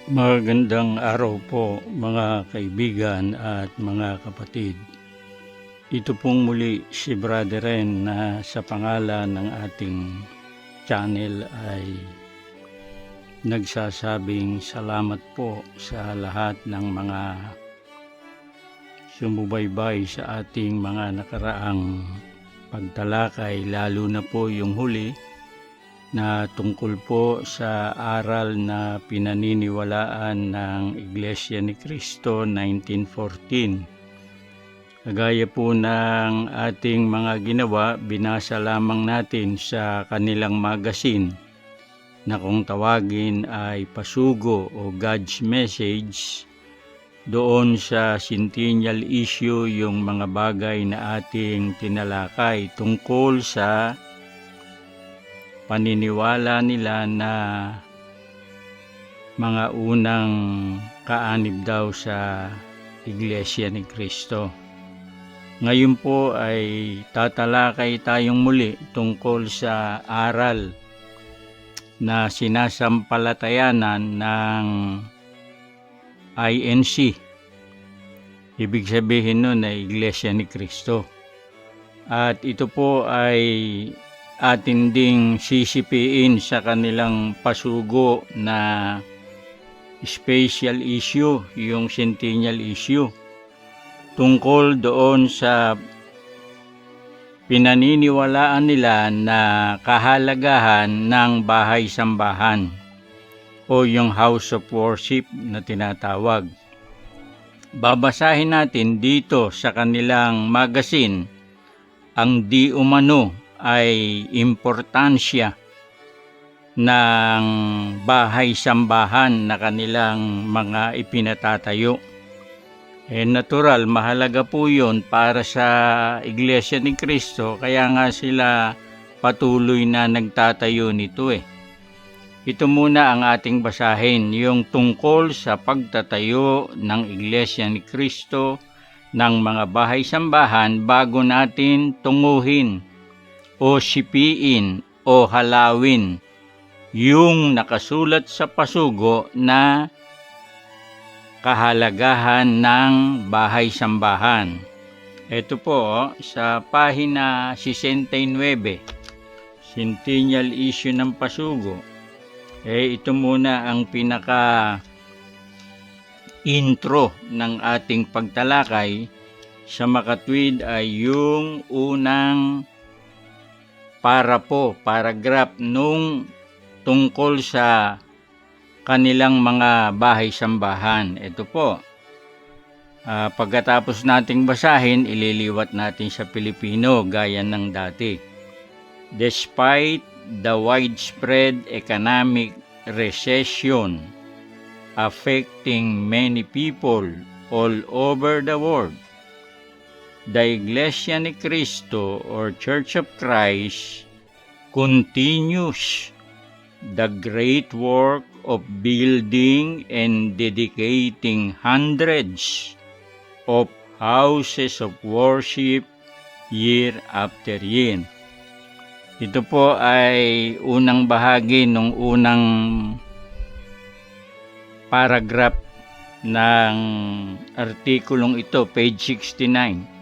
Magandang araw po mga kaibigan at mga kapatid. Ito pong muli si Brother Ren na sa pangalan ng ating channel ay nagsasabing salamat po sa lahat ng mga sumubaybay sa ating mga nakaraang pagtalakay, lalo na po yung huli na tungkol po sa aral na pinaniniwalaan ng Iglesia ni Cristo 1914. Kagaya po ng ating mga ginawa, binasa lamang natin sa kanilang magazine na kung tawagin ay Pasugo o God's Message. Doon sa centennial issue yung mga bagay na ating tinalakay tungkol sa paniniwala nila na mga unang kaanib daw sa Iglesia ni Cristo. Ngayon po ay tatalakay tayong muli tungkol sa aral na sinasampalatayanan ng INC. Ibig sabihin nun ay Iglesia ni Cristo. At ito po ay atin ding sisipiin sa kanilang pasugo na special issue, yung centennial issue, tungkol doon sa pinaniniwalaan nila na kahalagahan ng bahay-sambahan o yung house of worship na tinatawag. Babasahin natin dito sa kanilang magazine ang di umano ay importansya ng bahay-sambahan na kanilang mga ipinatatayo. Natural, mahalaga po yun para sa Iglesia ni Cristo, kaya nga sila patuloy na nagtatayo nito . Ito muna ang ating basahin, yung tungkol sa pagtatayo ng Iglesia ni Cristo ng mga bahay-sambahan bago natin tunguhin o sipiin o halawin yung nakasulat sa pasugo na kahalagahan ng bahay-sambahan. Ito po sa pahina 69, centennial issue ng pasugo. Ito muna ang pinaka intro ng ating pagtalakay. Sa makatwid ay yung unang paragraph nung tungkol sa kanilang mga bahay-sambahan. Ito po. Pagkatapos nating basahin, ililiwat natin sa Pilipino gaya ng dati. Despite the widespread economic recession affecting many people all over the world, the Iglesia ni Cristo or Church of Christ continues the great work of building and dedicating hundreds of houses of worship year after year. Ito po ay unang bahagi ng unang paragraph ng artikulong ito, page 69.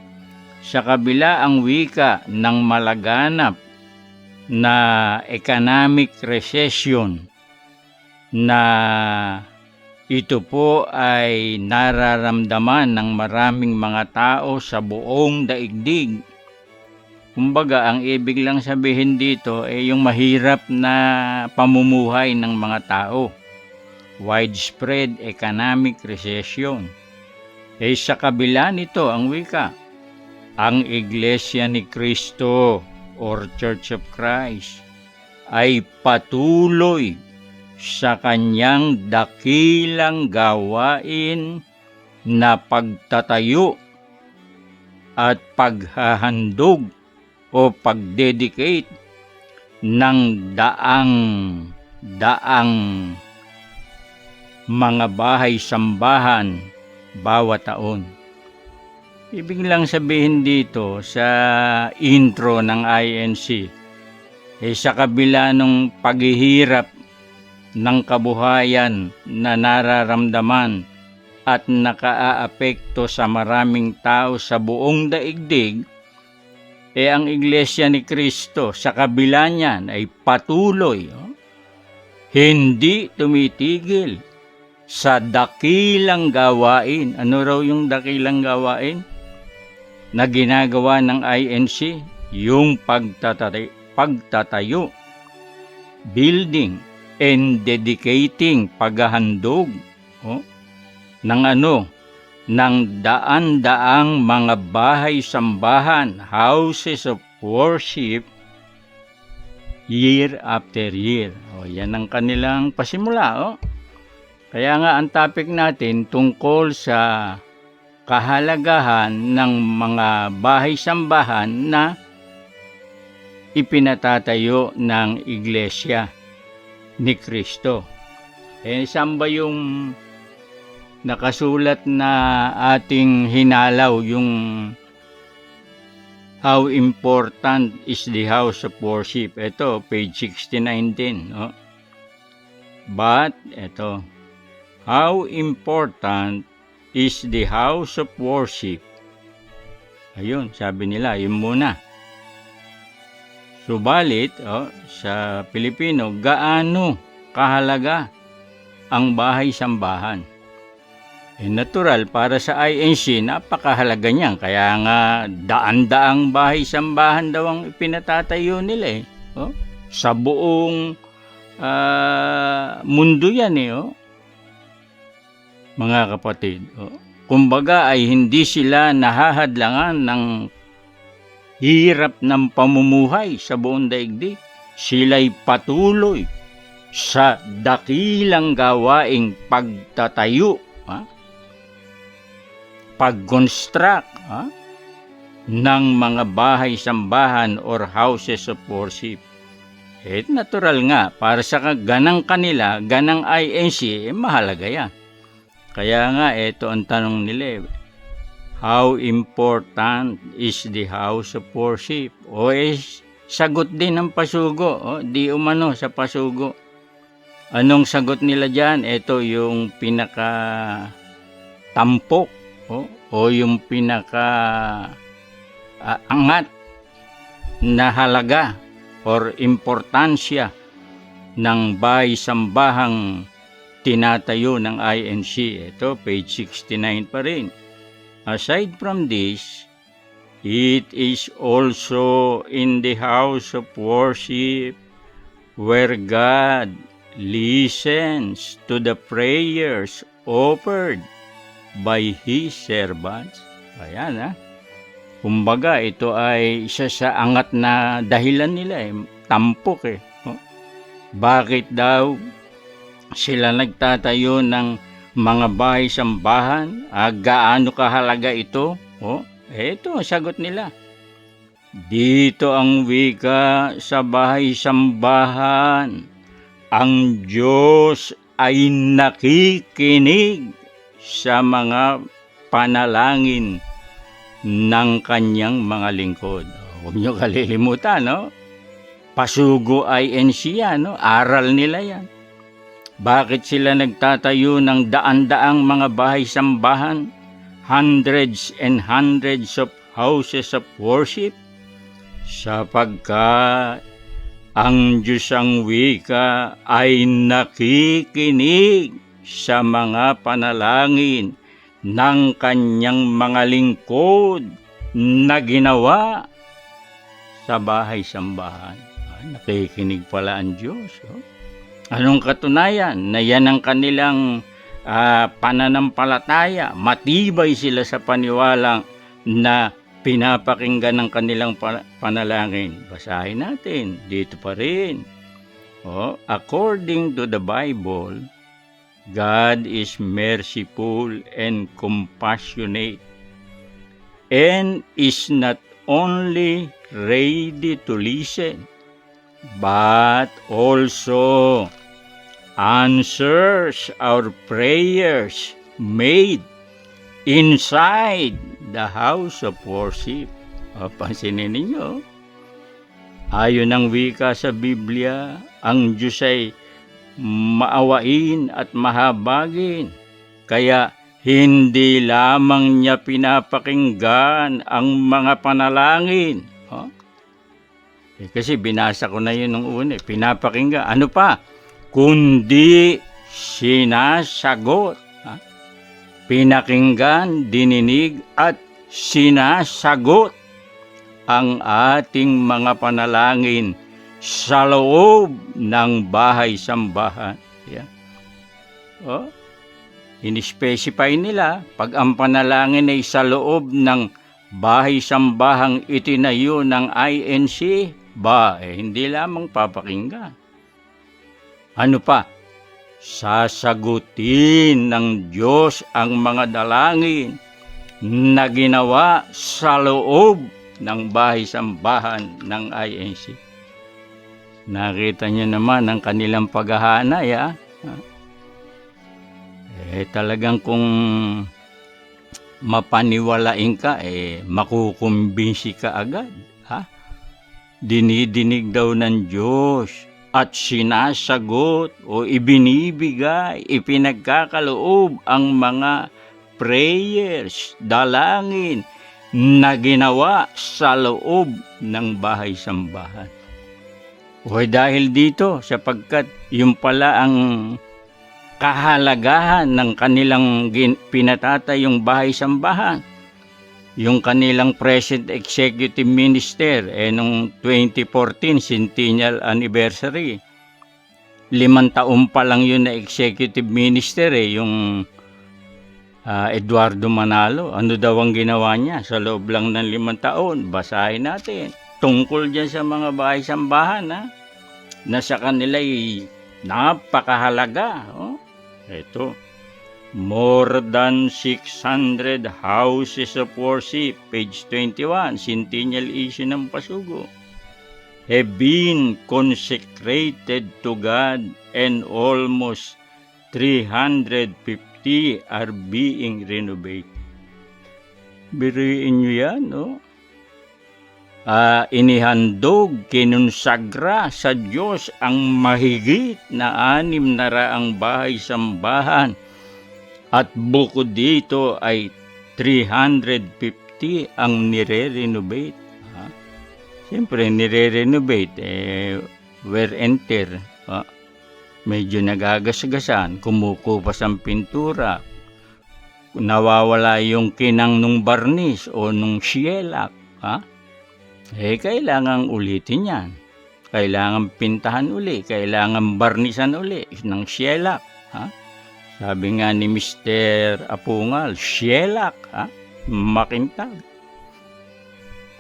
Sa kabila ang wika ng malaganap na economic recession na ito po ay nararamdaman ng maraming mga tao sa buong daigdig. Kumbaga, ang ibig lang sabihin dito ay yung mahirap na pamumuhay ng mga tao. Widespread economic recession. Sa kabila nito ang wika, ang Iglesia ni Cristo or Church of Christ ay patuloy sa kanyang dakilang gawain na pagtatayo at paghahandog o pagdedicate ng daang mga bahay-sambahan bawat taon. Ibig lang sabihin dito sa intro ng INC, sa kabila ng paghihirap ng kabuhayan na nararamdaman at nakaaapekto sa maraming tao sa buong daigdig, ang Iglesia ni Cristo sa kabila niyan ay patuloy, hindi tumitigil sa dakilang gawain. Ano raw yung dakilang gawain na ginagawa ng INC? Yung pagtatayo, building, and dedicating, paghahandog ng daan-daang mga bahay-sambahan, houses of worship, year after year. Yan ang kanilang pasimula. Kaya nga ang topic natin tungkol sa kahalagahan ng mga bahay-sambahan na ipinatatayo ng Iglesia ni Cristo. Saan ba yung nakasulat na ating hinalaw, yung how important is the house of worship? Ito, page 69 din. But, ito, how important is the house of worship? Ayun, sabi nila, yun muna. Subalit, sa Pilipino, gaano kahalaga ang bahay-sambahan? Natural, para sa INC, napakahalaga niyan. Kaya nga, daan-daang bahay-sambahan daw ang ipinatatayo nila sa buong mundo yan mga kapatid. Kumbaga ay hindi sila nahahadlangan ng hirap ng pamumuhay sa buong daigdig. Sila'y patuloy sa dakilang gawaing pagtatayo, pag-construct ng mga bahay-sambahan or houses of worship. Natural nga, para sa ganang kanila, ganang INC, mahalaga yan. Kaya nga, ito ang tanong nila. How important is the house of worship? Sagot din ng pasugo. Di umano sa pasugo. Anong sagot nila dyan? Ito yung pinaka-tampok o yung pinaka-angat na halaga or importansya ng bahay-sambahang tinatayo ng INC. Ito, page 69 pa rin. Aside from this, it is also in the house of worship where God listens to the prayers offered by His servants. Ayan Kumbaga, ito ay isa sa angat na dahilan nila tampok Bakit daw sila nagtatayo ng mga bahay-sambahan? Gaano kahalaga ito? Ito ang sagot nila. Dito ang wika sa bahay-sambahan. Ang Diyos ay nakikinig sa mga panalangin ng kanyang mga lingkod. Huwag niyo kalilimutan, Pasugo INC yan, aral nila yan. Bakit sila nagtatayo ng daan-daang mga bahay-sambahan, hundreds and hundreds of houses of worship? Sapagkat ang Diyos ang wika ay nakikinig sa mga panalangin ng kanyang mga lingkod na ginawa sa bahay-sambahan. Nakikinig pala ang Diyos. Anong katunayan? Na yan ang kanilang pananampalataya. Matibay sila sa paniwalang na pinapakinggan ng kanilang panalangin. Basahin natin. Dito pa rin. According to the Bible, God is merciful and compassionate and is not only ready to listen, but also answers our prayers made inside the house of worship. Pansinin ninyo, ayon ng wika sa Biblia, ang Diyos ay maawain at mahabagin. Kaya hindi lamang niya pinapakinggan ang mga panalangin. Kasi binasa ko na yun nung una. Pinapakinggan. Ano pa? Kundi sinasagot. Pinakinggan, dininig at sinasagot ang ating mga panalangin sa loob ng bahay-sambahan. Yeah. In-specify nila, pag ang panalangin ay sa loob ng bahay-sambahang itinayo ng INC, hindi lamang papakinggan. Ano pa? Sasagutin ng Diyos ang mga dalangin na ginawa sa loob ng bahay-sambahan ng INC. Nakita niyo naman ang kanilang paghahanay, talagang kung mapaniwalain ka, makukumbinsi ka agad. Dinidinig daw ng Diyos at sinasagot o ibinibigay, ipinagkakaloob ang mga prayers, dalangin na ginawa sa loob ng bahay-sambahan. Dahil dito, sapagkat yung pala ang kahalagahan ng kanilang pinatatayong bahay-sambahan. Yung kanilang present executive minister, nung 2014 centennial anniversary, 5 taon pa lang yun na executive minister, yung Eduardo Manalo. Ano daw ang ginawa niya sa loob lang ng 5 taon? Basahin natin. Tungkol dyan sa mga bahay-sambahan, na sa kanila'y napakahalaga. Ito, more than 600 houses of worship, page 21, centennial issue ng Pasugo, have been consecrated to God and almost 350 are being renovated. Biriin nyo yan, inihandog, kinonsagra sa Diyos ang mahigit na 600 bahay-sambahan at bukod dito ay 350 ang nire-renovate. Siyempre, nire-renovate, wear and tear. Medyo nagagasgasan, kumukupas ang pintura, nawawala yung kinang nung barnis o nung shellac. Kailangan ulitin yan. Kailangan pintahan uli, kailangan barnisan uli ng shellac. Sabi nga ni Mr. Apungal, shellac, makintab.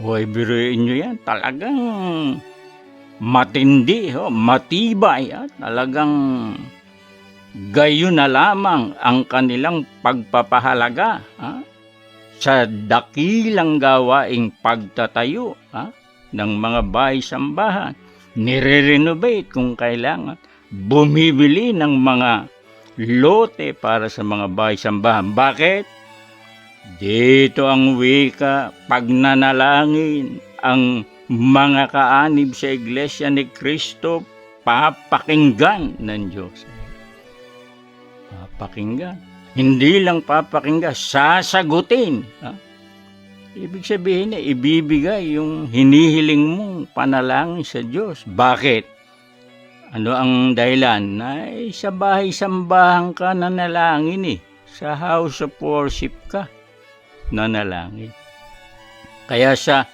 Biruin nyo yan, talagang matindi, matibay, talagang gayon na lamang ang kanilang pagpapahalaga, sa dakilang gawaing pagtatayo ng mga bahay-sambahan, nire-renovate kung kailangan, bumibili ng mga lote para sa mga bahay-sambahan. Bakit? Dito ang wika, pagnanalangin, ang mga kaanib sa Iglesia ni Cristo, papakinggan ng Diyos. Papakinggan. Hindi lang papakinggan, sasagutin. Ibig sabihin, ibibigay yung hinihiling mong panalangin sa Diyos. Bakit? Ano ang dahilan? Sa bahay-sambahan ka nanalangin sa house of worship ka nanalangin. Kaya sa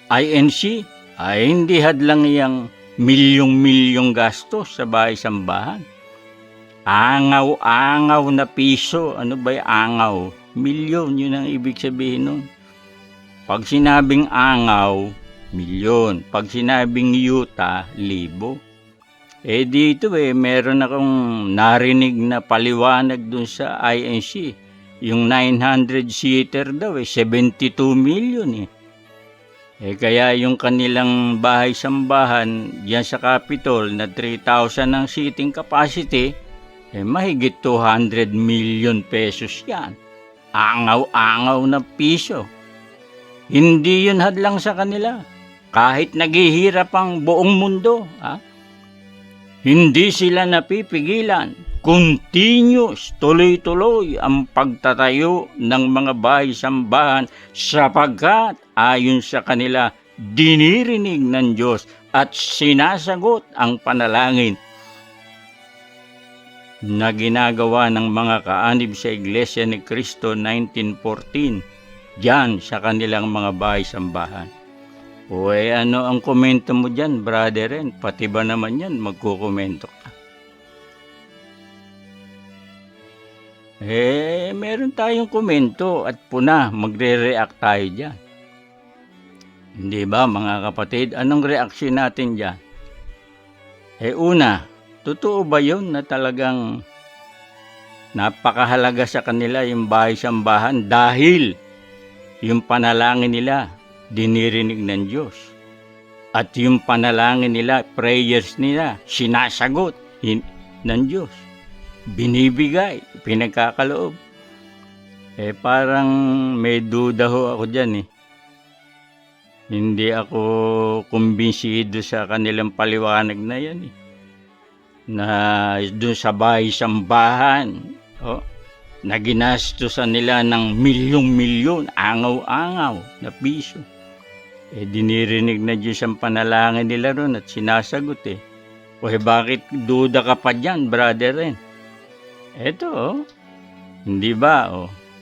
INC ay hindi hadlang yang milyong-milyong gastos sa bahay-sambahan. Angaw-angaw na piso. Ano ba yung angaw? Milyon, yun ang ibig sabihin nun. Pag sinabing angaw, milyon. Pag sinabing yuta, 1,000. Dito meron akong narinig na paliwanag dun sa INC. Yung 900-seater daw, 72 million. Kaya yung kanilang bahay-sambahan diyan sa Capitol na 3,000 ang seating capacity, mahigit 200 million pesos yan. Angaw-angaw na piso. Hindi yun hadlang sa kanila. Kahit naghihirap ang buong mundo, Hindi sila napipigilan. Continuous, tuloy-tuloy ang pagtatayo ng mga bahay-sambahan sapagkat ayon sa kanila, dinirinig ng Diyos at sinasagot ang panalangin na ginagawa ng mga kaanib sa Iglesia ni Cristo 1914 diyan sa kanilang mga bahay-sambahan. O ano ang komento mo dyan, brother Ren? Pati ba naman yan, magkukomento ka? Meron tayong komento at puna, magre-react tayo dyan. Hindi ba, mga kapatid? Anong reaksyon natin dyan? Una, totoo ba yun na talagang napakahalaga sa kanila yung bahay-sambahan dahil yung panalangin nila dinirinig ng Diyos. At yung panalangin nila, prayers nila, sinasagot ng Diyos. Binibigay, pinagkakaloob. Parang may duda ho ako dyan . Hindi ako kumbinsido sa kanilang paliwanag na yan . Na doon sa bahay-sambahan, na ginastusan nila ng milyong-milyon, angaw-angaw na piso. Dinirinig na Diyos ang panalangin nila ron at sinasagot . Bakit duda ka pa dyan, brother Ren? Eto, hindi ba,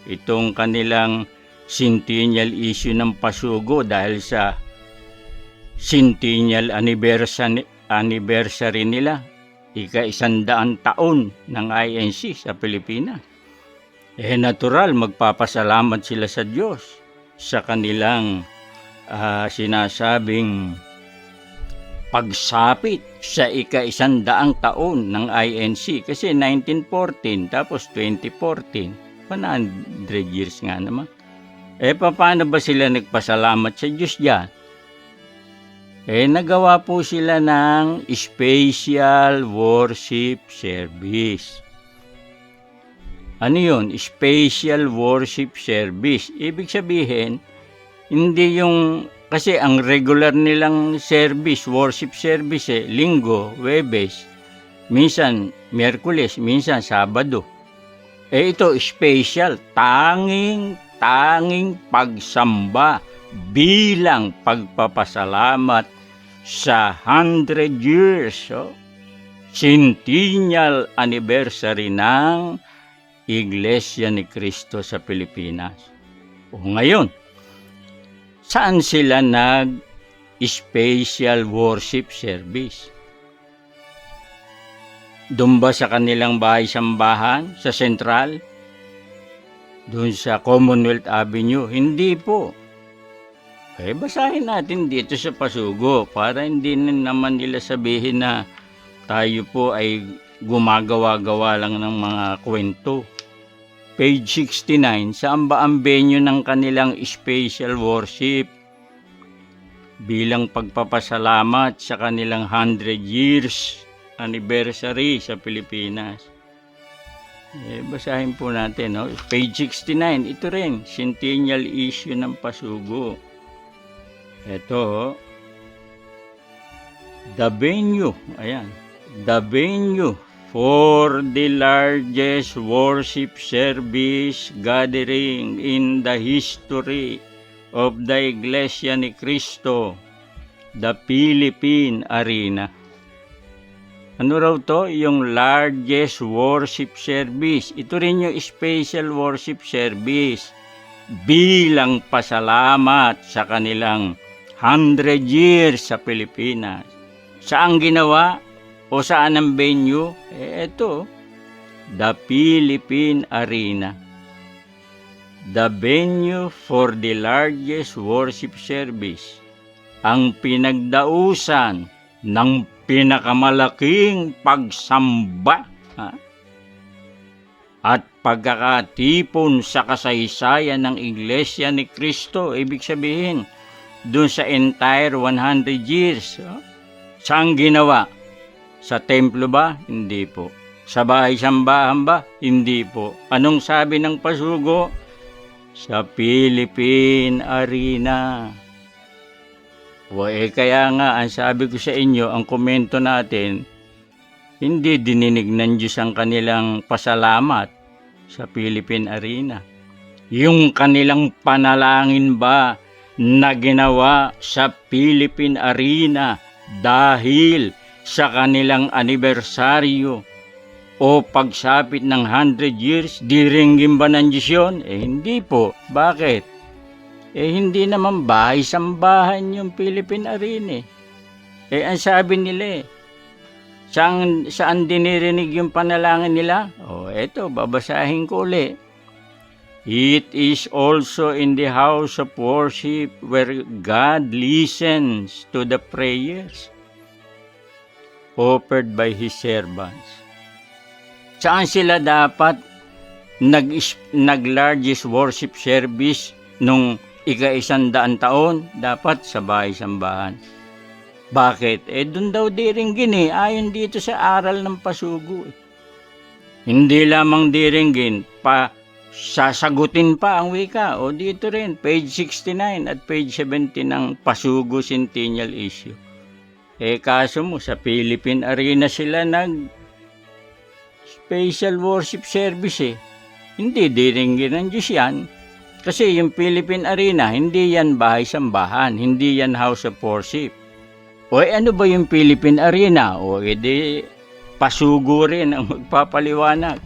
itong kanilang centennial issue ng pasugo dahil sa centennial anniversary nila, ika-100 taon ng INC sa Pilipinas. Natural, magpapasalamat sila sa Diyos sa kanilang sinasabing pagsapit sa ika-100 taon ng INC. Kasi 1914, tapos 2014, 100 years nga naman. Paano ba sila nagpasalamat sa Diyos dyan? Nagawa po sila ng special worship service. Ano yun? Special worship service. Ibig sabihin, hindi yung, kasi ang regular nilang service, worship service, Linggo, Huwebes, minsan Miyerkules, minsan Sabado. Ito special, tanging pagsamba bilang pagpapasalamat sa 100 years, centennial anniversary ng Iglesia ni Cristo sa Pilipinas. Ngayon, saan sila nag-special worship service? Doon ba sa kanilang bahay-sambahan, sa Central? Doon sa Commonwealth Avenue? Hindi po. Basahin natin dito sa Pasugo para hindi naman nila sabihin na tayo po ay gumagawa-gawa lang ng mga kwento. Page 69, saan ba ang venue ng kanilang special worship bilang pagpapasalamat sa kanilang 100 years anniversary sa Pilipinas? Basahin po natin. Page 69, ito rin, centennial issue ng Pasugo. Ito, the venue, ayan, the venue for the largest worship service gathering in the history of the Iglesia ni Cristo, the Philippine Arena. Ano raw to? Yung largest worship service. Ito rin yung special worship service bilang pasalamat sa kanilang 100 years sa Pilipinas. Saan ginawa? O saan ang venue? Ito, the Philippine Arena. The venue for the largest worship service. Ang pinagdausan ng pinakamalaking pagsamba at pagkakatipon sa kasaysayan ng Iglesia ni Cristo. Ibig sabihin, doon sa entire 100 years. Saan ginawa? Sa templo ba? Hindi po. Sa bahay-sambahan ba? Hindi po. Anong sabi ng Pasugo? Sa Philippine Arena. Kaya nga, ang sabi ko sa inyo, ang komento natin, Hindi dininig ng Diyos ang kanilang pasalamat sa Philippine Arena. Yung kanilang panalangin ba na ginawa sa Philippine Arena dahil sa kanilang anibersaryo o pagsapit ng 100 years, diringgin ba ng Diyos yun? Hindi po. Bakit? Hindi naman bahay-sambahan yung Philippine Arena. Ang sabi nila saan dinirinig yung panalangin nila? Eto, babasahin ko ulit. It is also in the house of worship where God listens to the prayers offered by His servants. Saan sila dapat nag-largest worship service nung ika-100 taon? Dapat sa bahay-sambahan. Bakit? Doon daw diringgin ayon dito sa aral ng Pasugo. Hindi lamang diringgin, sasagutin pa ang wika. Dito rin, page 69 at page 70 ng Pasugo Centennial Issue. Kaso mo, sa Philippine Arena sila special worship service Hindi diringgin ng Diyos yan. Kasi yung Philippine Arena, hindi yan bahay-sambahan, hindi yan house of worship. Ano ba yung Philippine Arena? Edi Pasugo rin ang magpapaliwanag.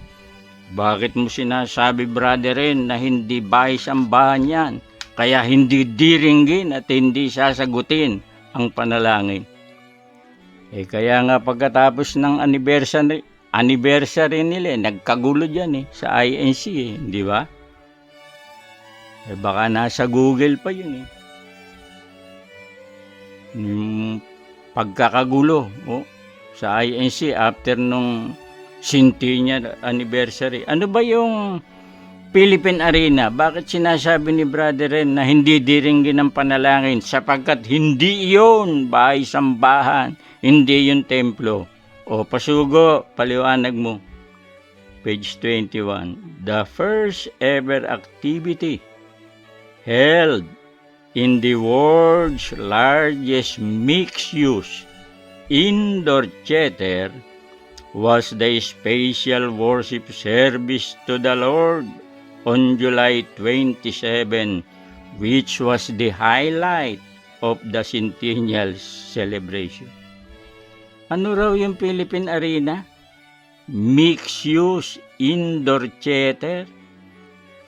Bakit mo sinasabi, brother, na hindi bahay-sambahan yan? Kaya hindi diringgin at hindi sasagutin ang panalangin. Kaya nga pagkatapos ng anniversary nila, nagkagulo dyan sa INC, di ba? Baka nasa Google pa yun Yung pagkakagulo sa INC after nung centennial anniversary. Ano ba yung Philippine Arena? Bakit sinasabi ni Brother Ren na hindi diringgin ng panalangin? Sapagkat hindi yun bahay-sambahan, hindi yun templo. Pasugo, paliwanag mo. Page 21. The first ever activity held in the world's largest mixed-use indoor theater was the special worship service to the Lord on July 27, which was the highlight of the centennial celebration. Ano raw yung Philippine Arena? Mixed-use indoor theater?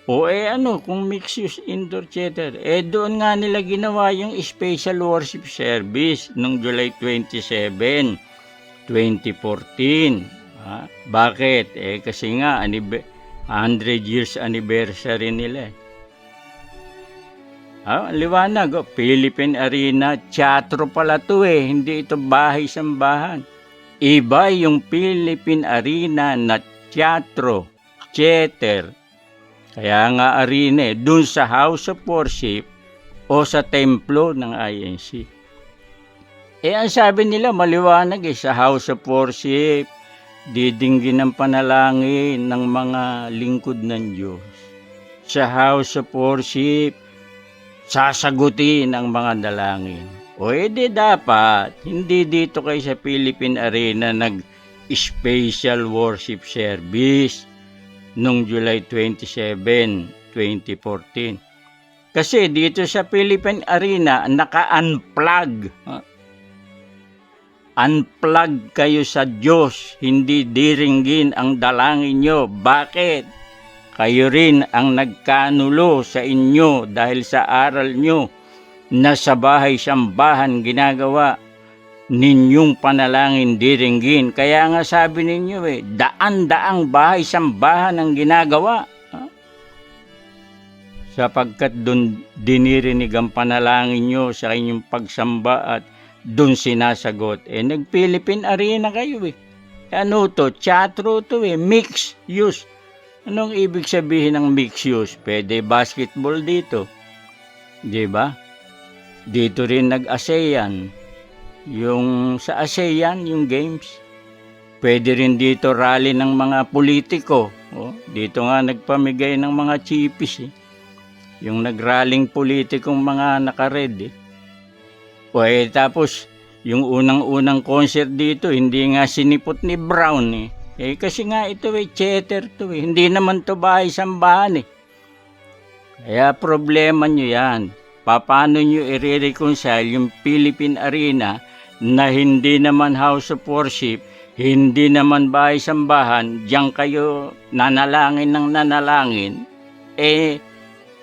Kung mixed-use indoor theater? Doon nga nila ginawa yung special worship service noong July 27, 2014. Bakit? Kasi nga 100 years anniversary nila. Liwanag, Philippine Arena, teatro pala to hindi ito bahay-sambahan. Iba yung Philippine Arena na teatro, theater. Kaya nga arena dun sa house of worship o sa templo ng INC. Ang sabi nila maliwanag sa house of worship, didinggin ang panalangin ng mga lingkod ng Diyos. Sa house of worship, sasagutin ang mga dalangin. Dapat, hindi dito kayo sa Philippine Arena nag-special worship service noong July 27, 2014. Kasi dito sa Philippine Arena, naka-unplug. Unplug kayo sa Diyos, hindi diringgin ang dalangin nyo. Bakit? Kayo rin ang nagkanulo sa inyo dahil sa aral nyo na sa bahay-sambahan ginagawa ninyong panalangin diringgin. Kaya nga sabi ninyo daan-daang bahay-sambahan ang ginagawa. Sapagkat doon dinirinig ang panalangin nyo sa inyong pagsamba at doon sinasagot. Nag-Philippine Arena kayo Ano to? Teatro to mixed use. Anong ibig sabihin ng mixed use? Pwede basketball dito. Diba? Dito rin nag-ASEAN. Yung sa ASEAN, yung games. Pwede rin dito rally ng mga politiko. Dito nga nagpamigay ng mga chipis Yung nagraling politikong mga naka-red tapos Yung unang-unang concert dito, hindi nga sinipot ni Brown eh. Kasi nga ito theater to eh. Hindi naman to bahay-sambahan eh. Kaya problema nyo yan. Paano nyo i-reconcile yung Philippine Arena na hindi naman house of worship, hindi naman bahay-sambahan, diyan kayo nanalangin ng nanalangin,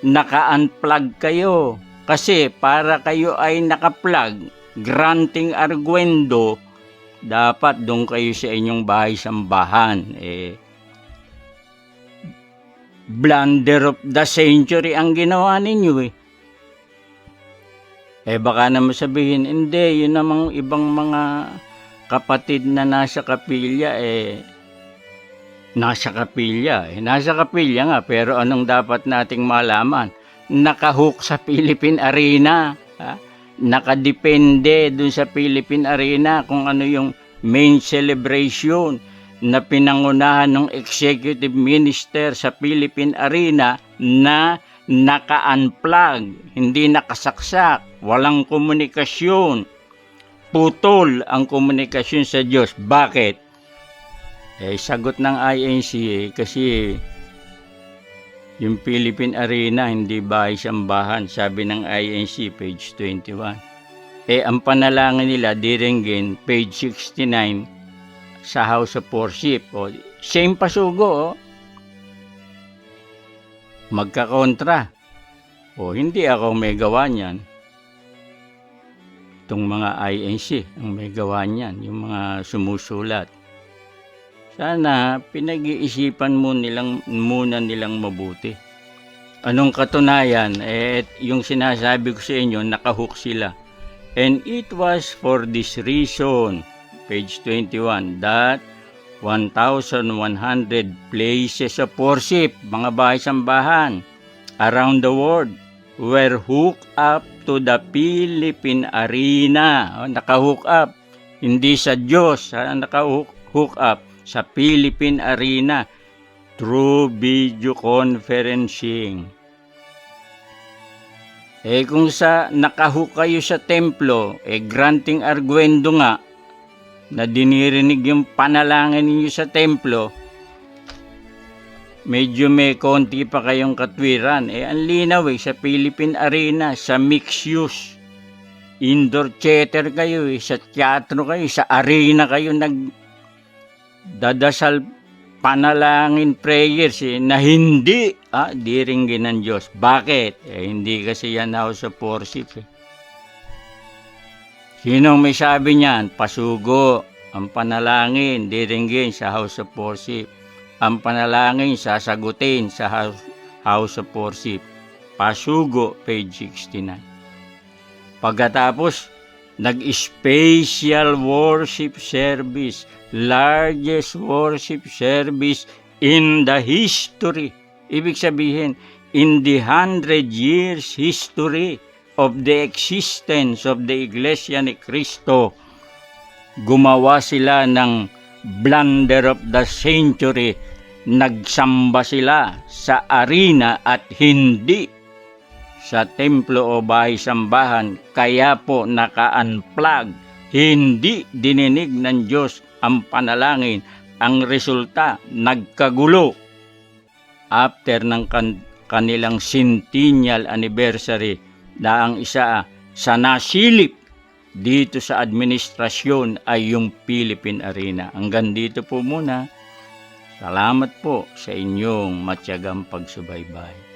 naka-unplug kayo. Kasi para kayo ay naka-plug, granting arguendo, dapat doon kayo sa inyong bahay-sambahan. Blunder of the century ang ginawa ninyo eh. Baka naman sabihin, hindi, yun namang ibang mga kapatid na nasa kapilya, nasa kapilya nga, pero anong dapat nating malaman? Nakahook sa Philippine Arena, nakadepende dun sa Philippine Arena kung ano yung main celebration na pinangunahan ng executive minister sa Philippine Arena na naka-unplug, hindi nakasaksak, walang komunikasyon, putol ang komunikasyon sa Diyos. Bakit? Sagot ng INC kasi yung Philippine Arena hindi bahay-sambahan, sabi ng INC page 21. Ang panalangin nila diringgin page 69 sa House of Worship. Same pasugo. Magkakontra. Hindi ako may gawa niyan. Itong mga INC ang may gawa niyan, yung mga sumusulat. Sana pinag-iisipan muna nilang mabuti. Anong katunayan? Yung sinasabi ko sa inyo, nakahook sila. And it was for this reason, page 21, that 1,100 places of worship, mga bahay-sambahan, around the world, were hooked up to the Philippine Arena. Naka-hook up, hindi sa Diyos, naka-hook up sa Philippine Arena through video conferencing. Kung naka-hook kayo sa templo, granting arguendo nga, na dinirinig yung panalangin ninyo sa templo, medyo may konti pa kayong katwiran. Ang linaw sa Philippine Arena, sa mixed use, indoor theater kayo sa teatro kayo, sa arena kayo nagdadasal panalangin prayers na hindi diringgin ng Diyos. Bakit? Hindi kasi yan house of worship Sinong may sabi niyan? Pasugo. Ang panalangin, diringgin sa house of worship. Ang panalangin, sasagutin sa house of worship. Pasugo, page 69. Pagkatapos, nag-special worship service, largest worship service in the history. Ibig sabihin, in the 100 years history of the existence of the Iglesia ni Cristo, gumawa sila ng blunder of the century. Nagsamba sila sa arena at hindi sa templo o bahay-sambahan, kaya po naka-unplug, hindi dininig ng Diyos ang panalangin. Ang resulta, nagkagulo after ng kanilang centennial anniversary na ang isa sa nasilip dito sa administrasyon ay yung Philippine Arena. Hanggang dito po muna. Salamat po sa inyong matyagang pagsubaybay.